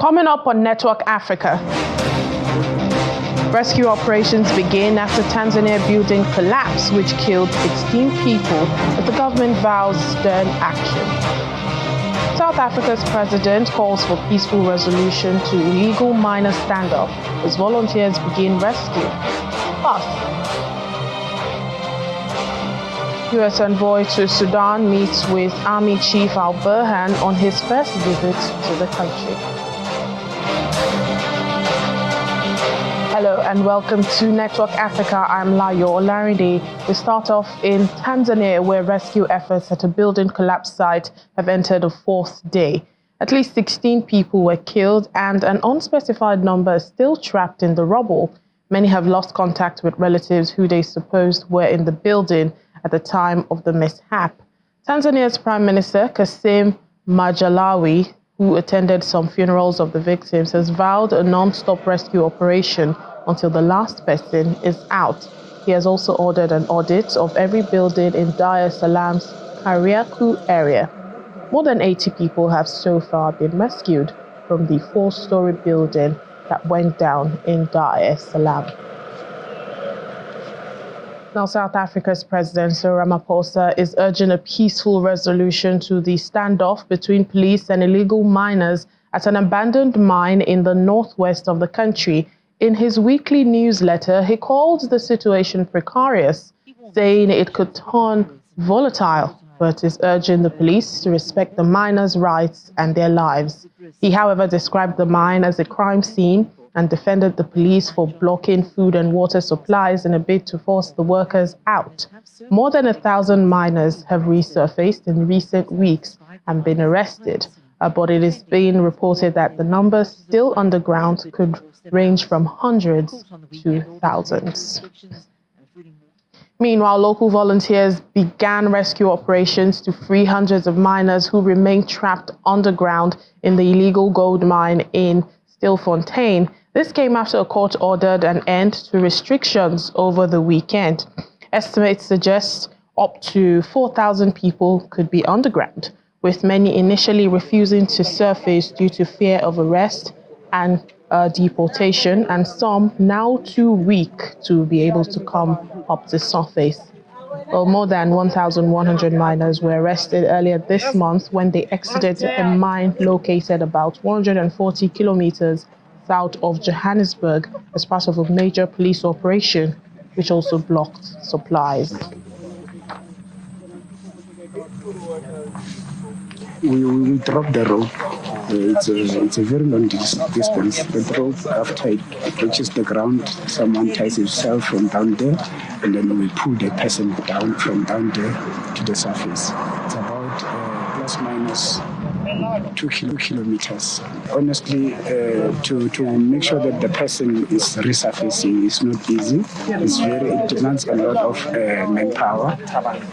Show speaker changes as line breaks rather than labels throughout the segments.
Coming up on Network Africa, rescue operations begin after Tanzania building collapse, which killed 16 people, but the government vows stern action. South Africa's president calls for peaceful resolution to illegal miner standoff as volunteers begin rescue. Plus, U.S. envoy to Sudan meets with Army Chief al-Burhan on his first visit to the country. Hello and welcome to Network Africa. I'm Layo Olarinde. We start off in Tanzania, where rescue efforts at a building collapse site have entered a fourth day. At least 16 people were killed and an unspecified number is still trapped in the rubble. Many have lost contact with relatives who they supposed were in the building at the time of the mishap. Tanzania's Prime Minister, Kassim Majaliwa, who attended some funerals of the victims, has vowed a non-stop rescue operation until the last person is out. He has also ordered an audit of every building in Dar es Salaam's Kariakoo area. More than 80 people have so far been rescued from the 4-story building that went down in Dar es Salaam. Now, South Africa's President Cyril Ramaphosa is urging a peaceful resolution to the standoff between police and illegal miners at an abandoned mine in the northwest of the country. In his weekly newsletter, he called the situation precarious, saying it could turn volatile, but is urging the police to respect the miners' rights and their lives. He, however, described the mine as a crime scene and defended the police for blocking food and water supplies in a bid to force the workers out. More than 1,000 miners have resurfaced in recent weeks and been arrested, but it is being reported that the numbers still underground could range from hundreds to thousands. Meanwhile, local volunteers began rescue operations to free hundreds of miners who remain trapped underground in the illegal gold mine in Stilfontein. This came after a court ordered an end to restrictions over the weekend. Estimates suggest up to 4,000 people could be underground, with many initially refusing to surface due to fear of arrest and deportation, and some now too weak to be able to come up to surface. Well, more than 1,100 miners were arrested earlier this month when they exited a mine located about 140 kilometers south of Johannesburg as part of a major police operation, which also blocked supplies.
We dropped the rope. It's a very long distance. The rope, after it reaches the ground, someone ties himself from down there, and then we pull the person down from down there to the surface. It's about plus minus 2 kilometers. Honestly, to make sure that the person is resurfacing is not easy. It demands a lot of manpower,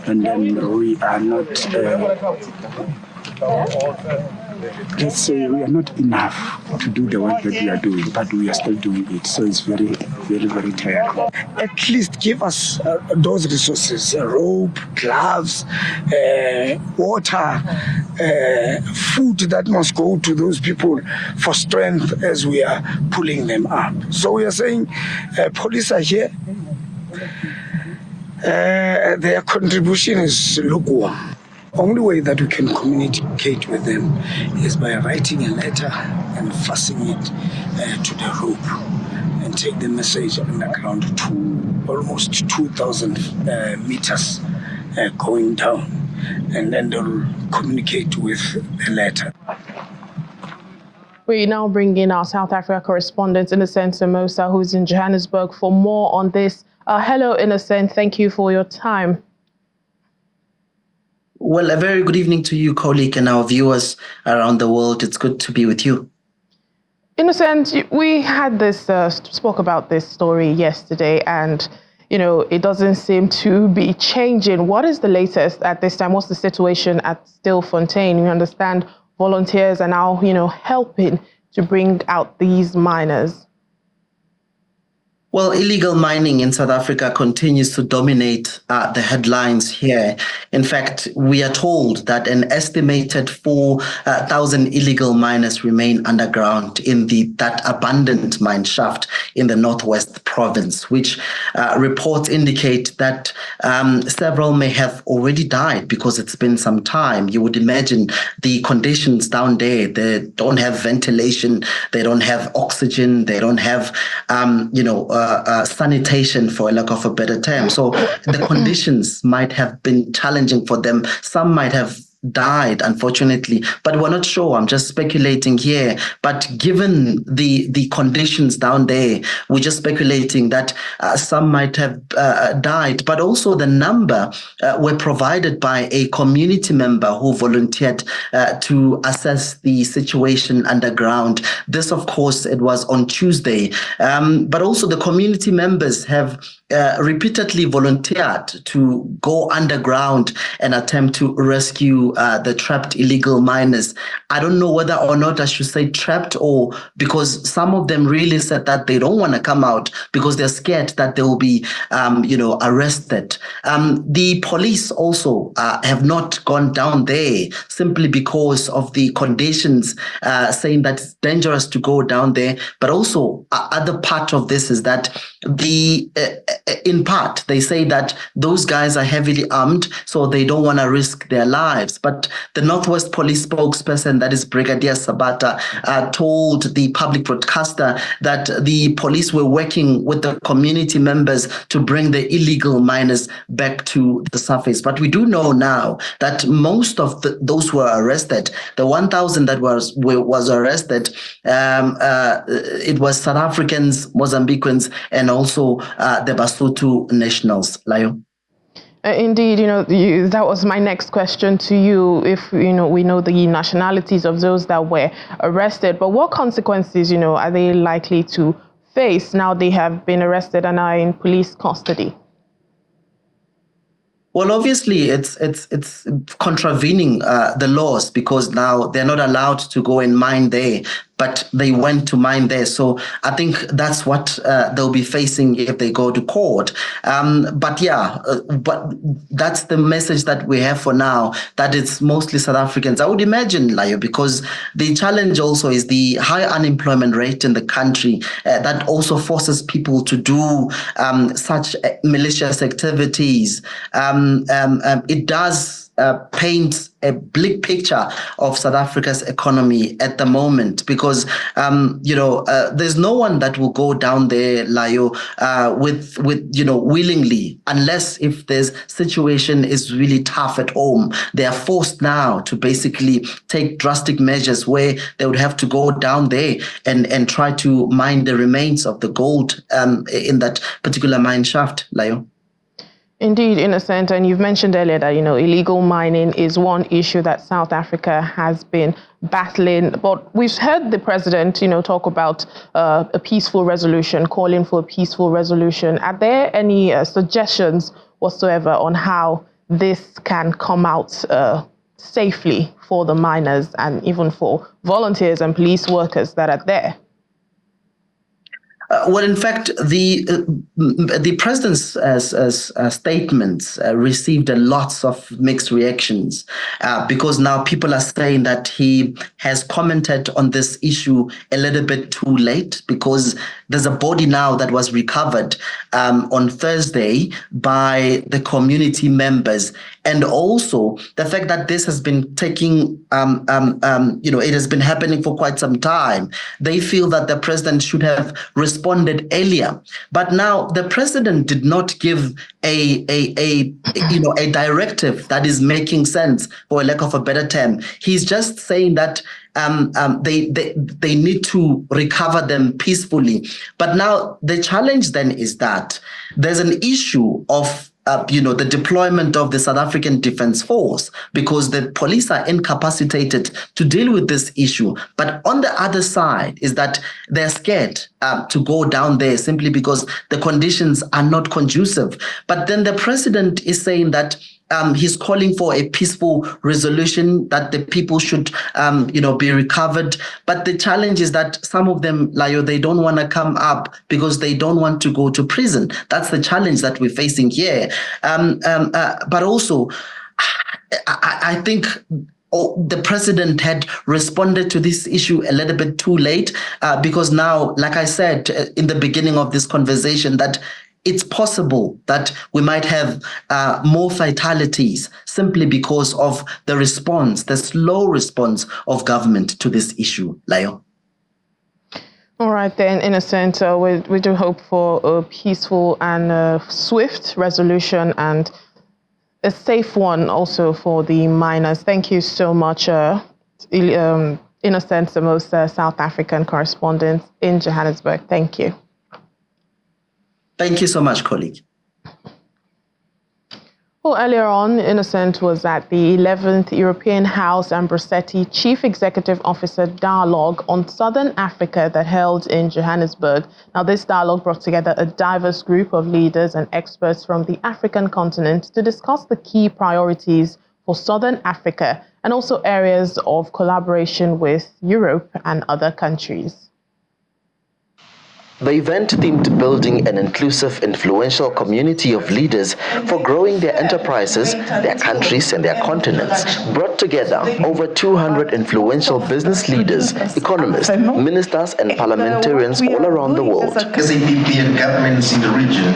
and then we are not. Let's say we are not enough to do the work that we are doing, but we are still doing it. So it's very, very, very tiring.
At least give us those resources, rope, gloves, water, food that must go to those people for strength as we are pulling them up. So we are saying police are here. Their contribution is lukewarm. Only way that we can communicate with them is by writing a letter and fastening it to the rope and take the message underground to almost 2,000 meters going down, and then they'll communicate with the letter.
We now bring in our South Africa correspondent, Innocent Samosa, who's in Johannesburg, for more on this. Hello, Innocent. Thank you for your time.
Well, a very good evening to you, colleague, and our viewers around the world. It's good to be with you.
Innocent, we had this, spoke about this story yesterday, and, it doesn't seem to be changing. What is the latest at this time? What's the situation at Stilfontein? We understand volunteers are now, helping to bring out these miners.
Well, illegal mining in South Africa continues to dominate the headlines here. In fact, we are told that an estimated 4,000 illegal miners remain underground in that abandoned mine shaft in the Northwest Province, which reports indicate that several may have already died because it's been some time. You would imagine the conditions down there. They don't have ventilation, they don't have oxygen, they don't have, sanitation, for a lack of a better term. So the conditions might have been challenging for them. Some might have died, unfortunately, but we're not sure. I'm just speculating here. But given the conditions down there, we're just speculating that some might have died. But also the number were provided by a community member who volunteered to assess the situation underground. This, of course, it was on Tuesday. But also the community members have repeatedly volunteered to go underground and attempt to rescue the trapped illegal miners. I don't know whether or not I should say trapped, or because some of them really said that they don't want to come out because they're scared that they will be, arrested. The police also have not gone down there simply because of the conditions, saying that it's dangerous to go down there. But also, other part of this is that in part, they say that those guys are heavily armed, so they don't want to risk their lives. But the Northwest Police spokesperson, that is Brigadier Sabata, told the public broadcaster that the police were working with the community members to bring the illegal miners back to the surface. But we do know now that most of those who were arrested, the 1,000 that was arrested, it was South Africans, Mozambicans, and also the Basotho nationals. Layo.
Indeed, that was my next question to you. If, we know the nationalities of those that were arrested, but what consequences, are they likely to face now they have been arrested and are in police custody?
Well, obviously, it's contravening the laws, because now they're not allowed to go and mine there, but they went to mine there. So I think that's what they'll be facing if they go to court. But that's the message that we have for now, that it's mostly South Africans. I would imagine, Layo, because the challenge also is the high unemployment rate in the country that also forces people to do such malicious activities. It does paint a bleak picture of South Africa's economy at the moment, because there's no one that will go down there, Layo, with willingly, unless if this situation is really tough at home. They are forced now to basically take drastic measures where they would have to go down there and try to mine the remains of the gold in that particular mine shaft, Layo.
Indeed, Innocent, and you've mentioned earlier that, illegal mining is one issue that South Africa has been battling. But we've heard the president, talk about a peaceful resolution, calling for a peaceful resolution. Are there any suggestions whatsoever on how this can come out safely for the miners and even for volunteers and police workers that are there?
Well, in fact, the president's statements received lots of mixed reactions because now people are saying that he has commented on this issue a little bit too late, because there's a body now that was recovered on Thursday by the community members. And also the fact that this has been taking, it has been happening for quite some time. They feel that the president should have responded earlier. But now the president did not give a directive that is making sense, for a lack of a better term. He's just saying that they need to recover them peacefully. But now the challenge then is that there's an issue of the deployment of the South African Defence Force, because the police are incapacitated to deal with this issue. But on the other side is that they're scared to go down there simply because the conditions are not conducive. But then the president is saying that he's calling for a peaceful resolution, that the people should, be recovered. But the challenge is that some of them, Layo, they don't want to come up because they don't want to go to prison. That's the challenge that we're facing here. But also, I think the president had responded to this issue a little bit too late, because now, like I said in the beginning of this conversation, that it's possible that we might have more fatalities simply because of the slow response of government to this issue, Layo.
All right, then, in a sense, we do hope for a peaceful and swift resolution and a safe one also for the miners. Thank you so much, in a sense, the most South African correspondent in Johannesburg. Thank you.
Thank you so much, colleague.
Well, earlier on, Innocent was at the 11th European House Ambrosetti Chief Executive Officer Dialogue on Southern Africa that held in Johannesburg. Now, this dialogue brought together a diverse group of leaders and experts from the African continent to discuss the key priorities for Southern Africa and also areas of collaboration with Europe and other countries.
The event themed building an inclusive, influential community of leaders for growing their enterprises, their countries, and their continents, brought together over 200 influential business leaders, economists, ministers, and parliamentarians all around the world.
SAPP and governments in the region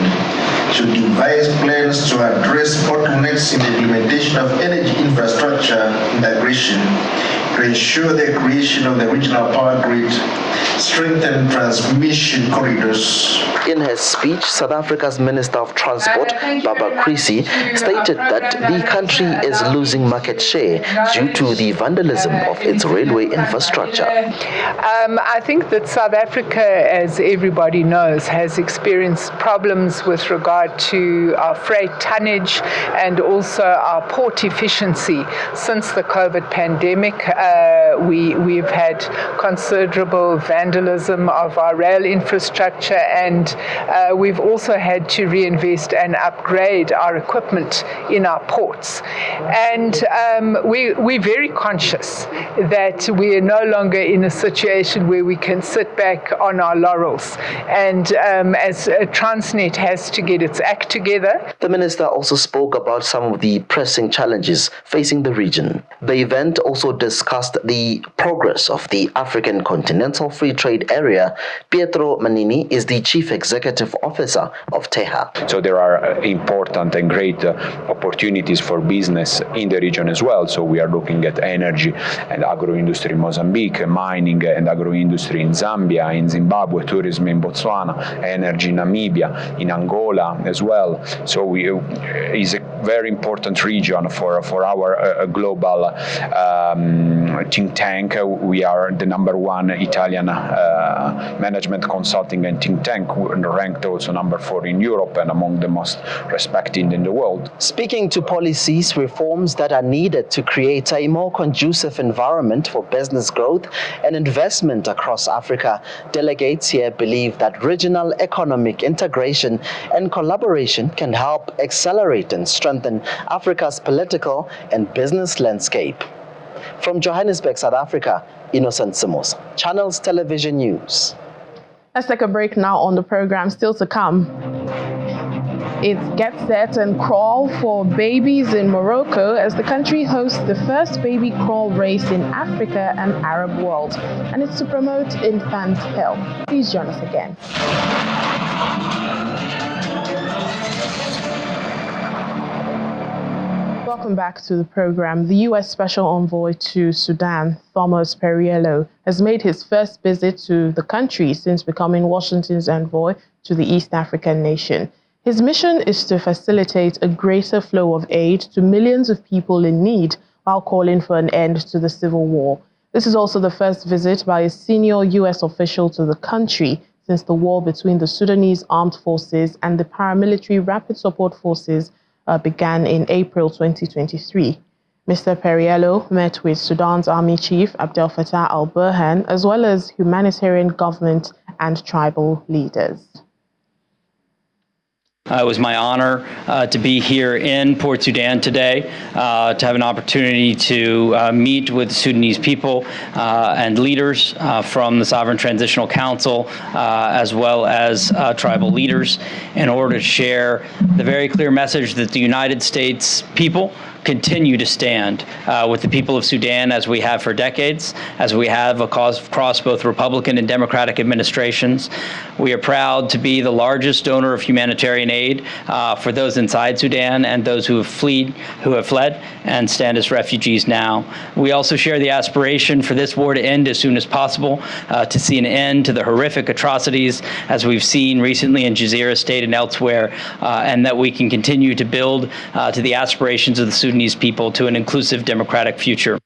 should devise plans to address bottlenecks in the implementation of energy infrastructure integration, to ensure the creation of the regional power grid, strengthen transmission corridors.
In her speech, South Africa's Minister of Transport, Baba Creasy, stated that the country is losing market share due to the vandalism of its railway infrastructure.
I think that South Africa, as everybody knows, has experienced problems with regard to our freight tonnage and also our port efficiency since the COVID pandemic. We've had considerable vandalism of our rail infrastructure, and we've also had to reinvest and upgrade our equipment in our ports. And we're very conscious that we are no longer in a situation where we can sit back on our laurels. And as Transnet has to get its act together.
The minister also spoke about some of the pressing challenges facing the region. The event also discussed the progress of the African Continental Free Trade Area. Pietro Manini is the Chief Executive Officer of TEHA.
So there are important and great opportunities for business in the region as well. So we are looking at energy and agro-industry in Mozambique, mining and agro-industry in Zambia, in Zimbabwe, tourism in Botswana, energy in Namibia, in Angola as well. So it's a very important region for our global think tank. We are the #1 Italian management consulting and think tank, ranked also #4 in Europe and among the most respected in the world.
Speaking to policies reforms that are needed to create a more conducive environment for business growth and investment across Africa, delegates here believe that regional economic integration and collaboration can help accelerate and strengthen Africa's political and business landscape. From Johannesburg, South Africa, Innocent Simos, Channels Television News.
Let's take a break now on the program. Still to come, it's Get Set and Crawl for babies in Morocco as the country hosts the first baby crawl race in Africa and Arab world. And it's to promote infant health. Please join us again. Welcome back to the program. The U.S. Special Envoy to Sudan, Thomas Perriello, has made his first visit to the country since becoming Washington's envoy to the East African nation. His mission is to facilitate a greater flow of aid to millions of people in need while calling for an end to the civil war. This is also the first visit by a senior U.S. official to the country since the war between the Sudanese armed forces and the paramilitary Rapid Support Forces began in April 2023. Mr. Perriello met with Sudan's Army Chief Abdel Fattah al-Burhan, as well as humanitarian government and tribal leaders.
It was my honor to be here in Port Sudan today, to have an opportunity to meet with the Sudanese people and leaders from the Sovereign Transitional Council, as well as tribal leaders, in order to share the very clear message that the United States people continue to stand with the people of Sudan, as we have for decades, as we have across both Republican and Democratic administrations. We are proud to be the largest donor of humanitarian aid for those inside Sudan and those who have fled and stand as refugees now. We also share the aspiration for this war to end as soon as possible, to see an end to the horrific atrocities as we've seen recently in Jazeera State and elsewhere, and that we can continue to build to the aspirations of the Sudanese people to an inclusive democratic future.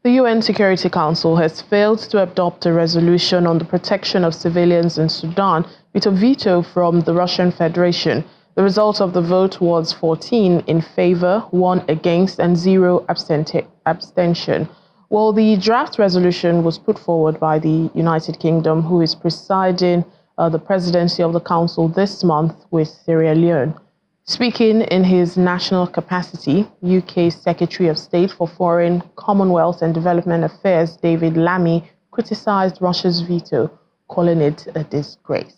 The UN Security Council has failed to adopt a resolution on the protection of civilians in Sudan with a veto from the Russian Federation. The result of the vote was 14 in favor, 1 against, and 0 abstention. Well, the draft resolution was put forward by the United Kingdom, who is presiding the presidency of the Council this month with Sierra Leone. Speaking in his national capacity, UK Secretary of State for Foreign, Commonwealth and Development Affairs David Lammy criticized Russia's veto, calling it a disgrace.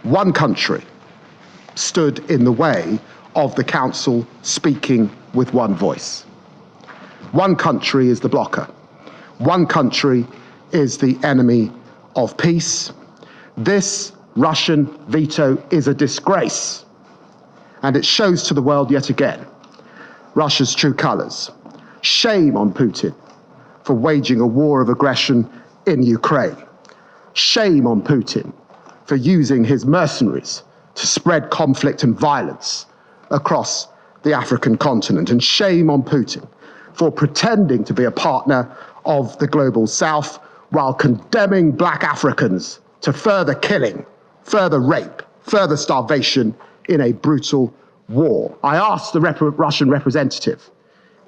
One country stood in the way of the Council speaking with one voice. One country is the blocker. One country is the enemy of peace. This Russian veto is a disgrace. And it shows to the world yet again Russia's true colors. Shame on Putin for waging a war of aggression in Ukraine. Shame on Putin for using his mercenaries to spread conflict and violence across the African continent. And shame on Putin for pretending to be a partner of the global South while condemning Black Africans to further killing, further rape, further starvation in a brutal war. I asked the Russian representative,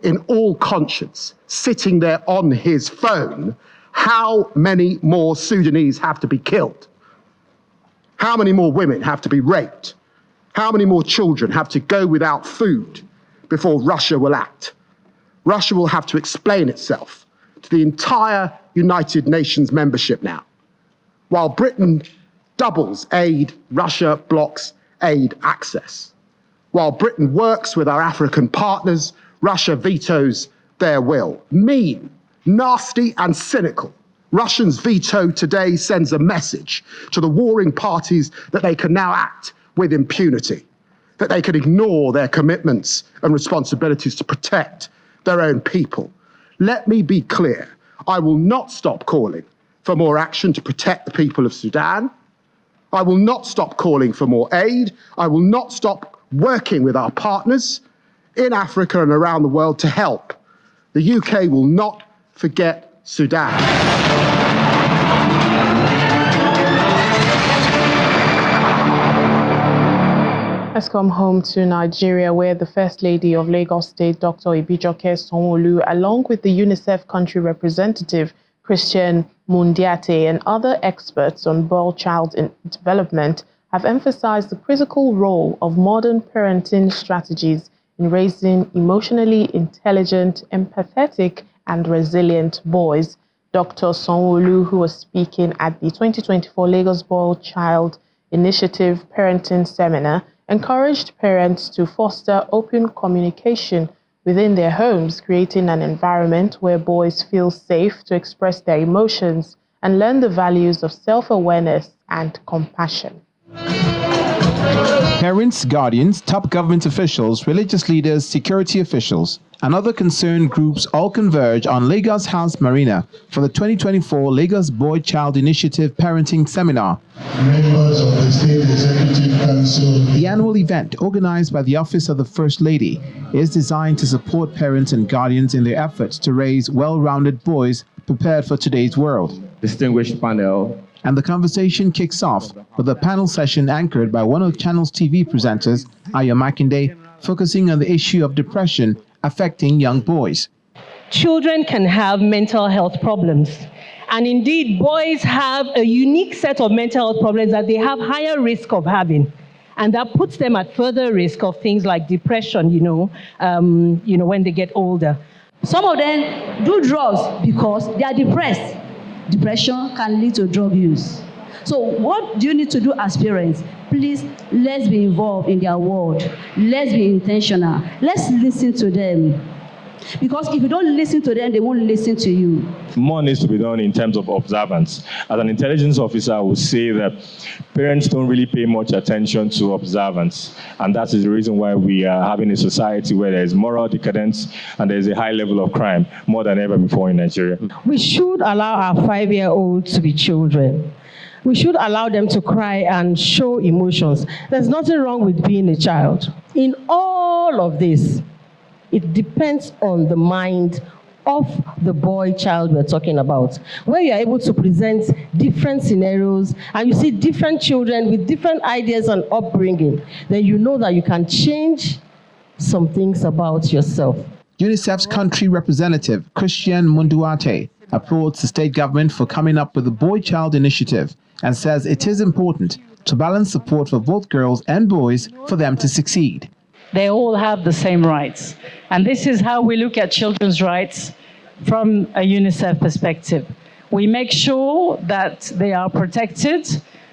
in all conscience, sitting there on his phone, how many more Sudanese have to be killed? How many more women have to be raped? How many more children have to go without food before Russia will act? Russia will have to explain itself to the entire United Nations membership now. While Britain doubles aid, Russia blocks aid access. While Britain works with our African partners, Russia vetoes their will. Mean, nasty, and cynical. Russia's veto today sends a message to the warring parties that they can now act with impunity, that they can ignore their commitments and responsibilities to protect their own people. Let me be clear, I will not stop calling for more action to protect the people of Sudan. I will not stop calling for more aid. I will not stop working with our partners in Africa and around the world to help. The UK will not forget Sudan.
Let's come home to Nigeria, where the First Lady of Lagos State, Dr. Ibijoke Sanwo-Olu, along with the UNICEF country representative, Christian Mundiate, and other experts on child development, have emphasized the critical role of modern parenting strategies in raising emotionally intelligent, empathetic, and resilient boys. Dr. Sanwo-Olu, who was speaking at the 2024 Lagos Boy Child Initiative Parenting Seminar, encouraged parents to foster open communication within their homes, creating an environment where boys feel safe to express their emotions and learn the values of self-awareness and compassion.
Parents, guardians, top government officials, religious leaders, security officials, and other concerned groups all converge on Lagos House Marina for the 2024 Lagos Boy Child Initiative Parenting Seminar.
Members of the State Executive Council.
The annual event, organized by the Office of the First Lady, is designed to support parents and guardians in their efforts to raise well-rounded boys prepared for today's world.
Distinguished panel.
And the conversation kicks off with a panel session anchored by one of Channel's TV presenters, Ayo Makinde, focusing on the issue of depression affecting young boys.
Children can have mental health problems. And indeed, boys have a unique set of mental health problems that they have higher risk of having. And that puts them at further risk of things like depression, when they get older.
Some of them do drugs because they are depressed. Depression can lead to drug use. So what do you need to do as parents? Please, let's be involved in their world. Let's be intentional. Let's listen to them. Because if you don't listen to them, they won't listen to you.
More needs to be done in terms of observance. As an intelligence officer, I would say that parents don't really pay much attention to observance. And that is the reason why we are having a society where there is moral decadence and there is a high level of crime more than ever before in Nigeria.
We should allow our 5-year-olds to be children. We should allow them to cry and show emotions. There's nothing wrong with being a child. In all of this, it depends on the mind of the boy child we're talking about, where you're able to present different scenarios and you see different children with different ideas and upbringing, then you know that you can change some things about yourself.
UNICEF's country representative, Christian Munduate, applauds the state government for coming up with the Boy Child Initiative and says it is important to balance support for both girls and boys for them to succeed.
They all have the same rights. And this is how we look at children's rights from a UNICEF perspective. We make sure that they are protected,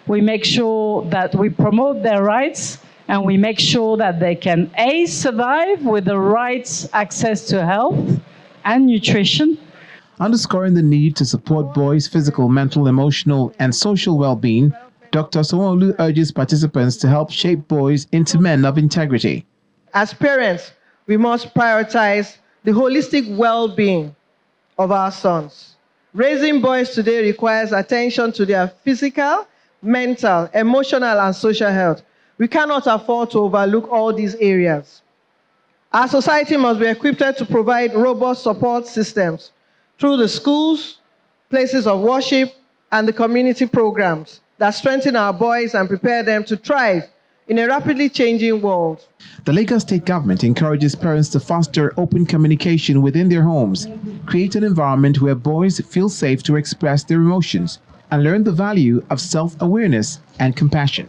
we make sure that we promote their rights, and we make sure that they can A, survive with the rights access to health and nutrition.
Underscoring the need to support boys' physical, mental, emotional, and social well-being, Dr. Somolu urges participants to help shape boys into men of integrity.
As parents, we must prioritize the holistic well-being of our sons. Raising boys today requires attention to their physical, mental, emotional, and social health. We cannot afford to overlook all these areas. Our society must be equipped to provide robust support systems through the schools, places of worship, and the community programs that strengthen our boys and prepare them to thrive in a rapidly changing world.
The Lagos State government encourages parents to foster open communication within their homes, create an environment where boys feel safe to express their emotions, and learn the value of self-awareness and compassion.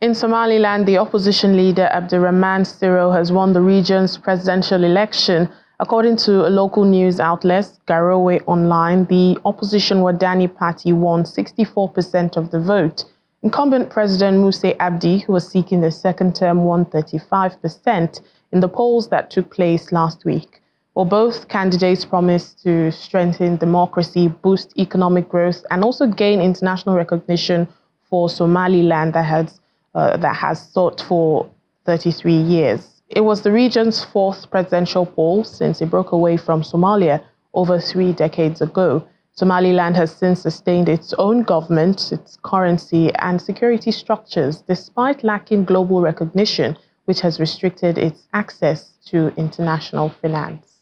In Somaliland, the opposition leader Abdurrahman Siro has won the region's presidential election. According to a local news outlet, Garowe Online, the opposition Wadani party won 64% of the vote. Incumbent President Muse Abdi, who was seeking the second term, won 35% in the polls that took place last week. Well, both candidates promised to strengthen democracy, boost economic growth, and also gain international recognition for Somaliland that has sought for 33 years. It was the region's fourth presidential poll since it broke away from Somalia over 3 decades ago. Somaliland has since sustained its own government, its currency, and security structures, despite lacking global recognition, which has restricted its access to international finance.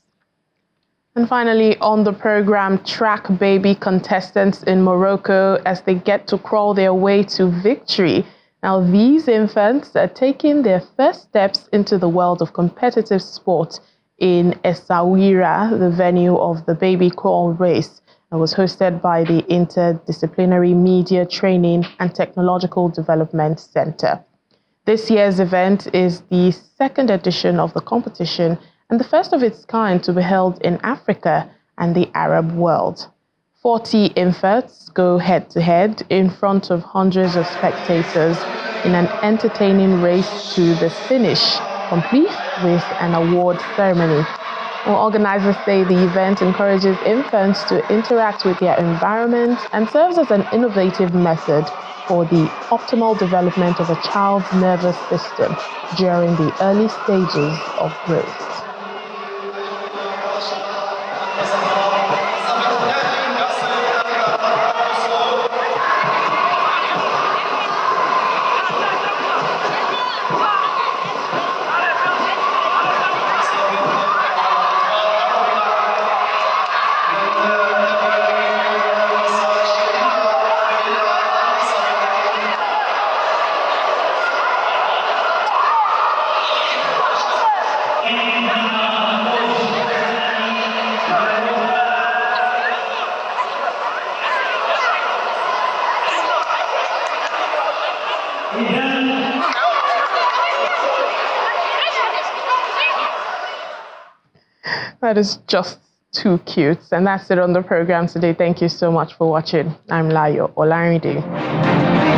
And finally, on the program, track baby contestants in Morocco as they get to crawl their way to victory. Now, these infants are taking their first steps into the world of competitive sport in Essaouira, the venue of the baby crawl race. It was hosted by the Interdisciplinary Media Training and Technological Development Center. This year's event is the second edition of the competition and the first of its kind to be held in Africa and the Arab world. 40 infants go head-to-head in front of hundreds of spectators in an entertaining race to the finish, complete with an award ceremony. Well, organizers say the event encourages infants to interact with their environment and serves as an innovative method for the optimal development of a child's nervous system during the early stages of growth. That is just too cute. And that's it on the program today. Thank you so much for watching. I'm Layo Olarinde.